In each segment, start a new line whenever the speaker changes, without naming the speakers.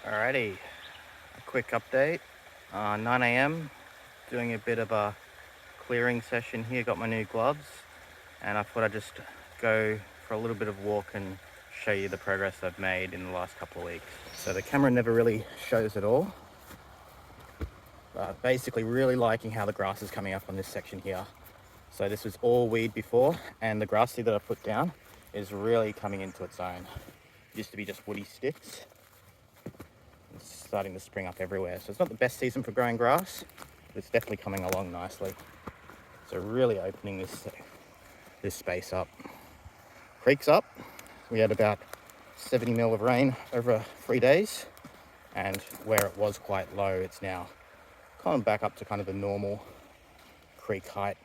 Alrighty, a quick update. 9 a.m. Doing a bit of a clearing session here. Got my new gloves, and I thought I'd just go for a little bit of walk and show you the progress I've made in the last couple of weeks. So the camera never really shows it all, but basically really liking how the grass is coming up on this section here. So this was all weed before, and the grass seed that I put down is really coming into its own. It used to be just woody sticks. It's starting to spring up everywhere. So it's not the best season for growing grass, but it's definitely coming along nicely. So really opening this space up. Creek's up. We had about 70 mil of rain over 3 days, and where it was quite low, it's now coming back up to kind of the normal creek height.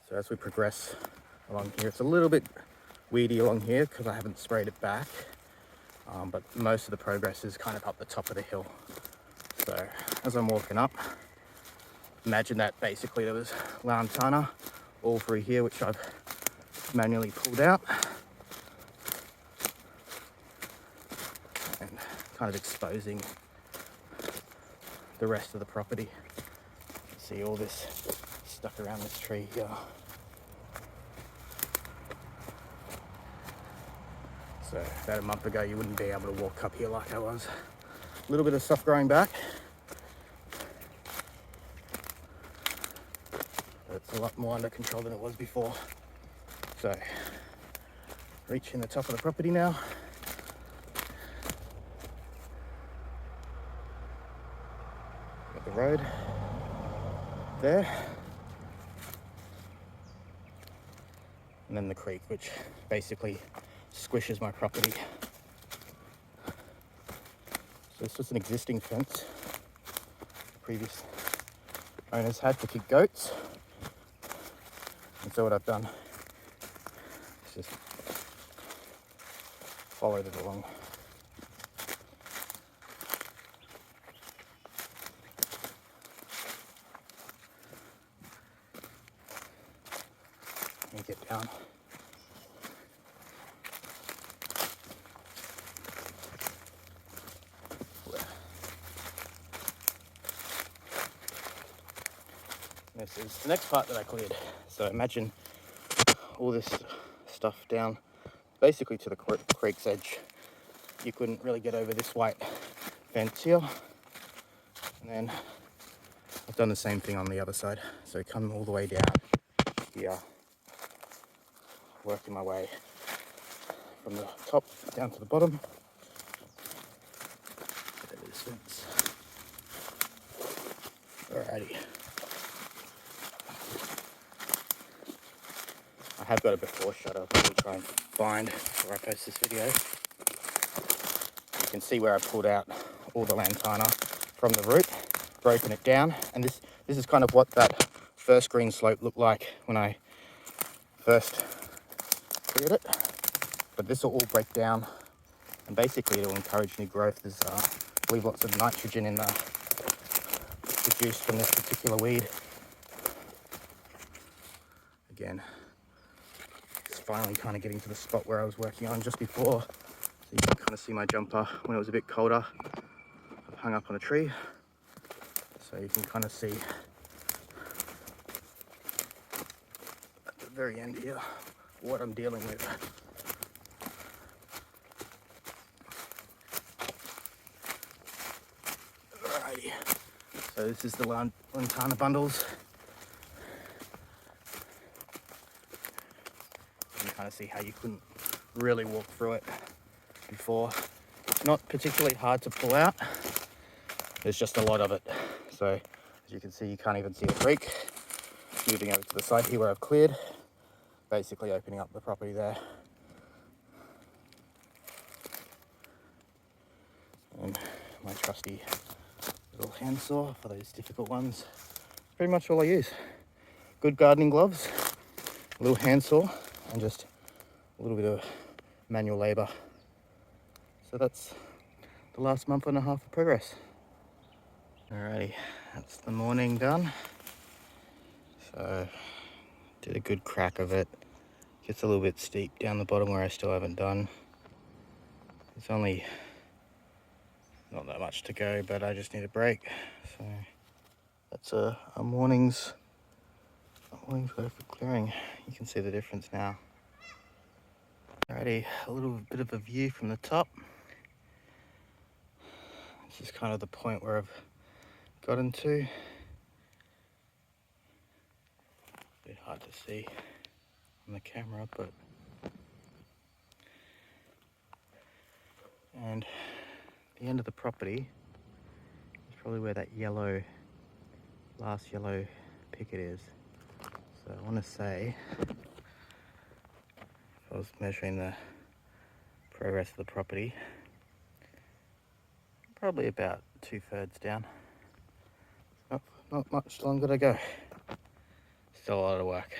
So as we progress along here, it's a little bit weedy along here because I haven't sprayed it back. But most of the progress is kind of up the top of the hill. So as I'm walking up, imagine that basically there was lantana all through here, which I've manually pulled out and kind of exposing the rest of the property. You see all this stuff around this tree here. So about a month ago, you wouldn't be able to walk up here like I was. A little bit of stuff growing back, but it's a lot more under control than it was before. So reaching the top of the property now. Got the road there, and then the creek, which basically squishes my property. So it's just an existing fence previous owners had to keep goats, and so what I've done is just followed it along. Let me get down. This is the next part that I cleared. So imagine all this stuff down basically to the creek's edge. You couldn't really get over this white fence here. And then I've done the same thing on the other side. So come all the way down here, working my way from the top down to the bottom. Get over this fence. Alrighty. I have got a before shot. I'll probably try and find before I post this video. You can see where I pulled out all the lantana from the root, broken it down, and this is kind of what that first green slope looked like when I first cleared it. But this will all break down, and basically it will encourage new growth. There's, I believe, lots of nitrogen in the produced from this particular weed. Again, finally kind of getting to the spot where I was working on just before. So you can kind of see my jumper when it was a bit colder. I've hung up on a tree, so you can kind of see at the very end here what I'm dealing with. Alrighty, so this is the lantana bundles. Kind of see how you couldn't really walk through it before. It's not particularly hard to pull out. There's just a lot of it. So as you can see, you can't even see the creek. Moving over to the side here where I've cleared, basically opening up the property there. And my trusty little handsaw for those difficult ones. Pretty much all I use. Good gardening gloves, a little handsaw, and just a little bit of manual labor. So that's the last month and a half of progress. Alrighty, that's the morning done. So did a good crack of it. Gets a little bit steep down the bottom where I still haven't done. It's only not that much to go, but I just need a break. So that's a morning's worth of clearing. You can see the difference now. Alrighty, a little bit of a view from the top. This is kind of the point where I've gotten to. A bit hard to see on the camera, but and the end of the property is probably where that last yellow picket is. So I want to say, if I was measuring the progress of the property, probably about 2/3 down. Not much longer to go. Still a lot of work.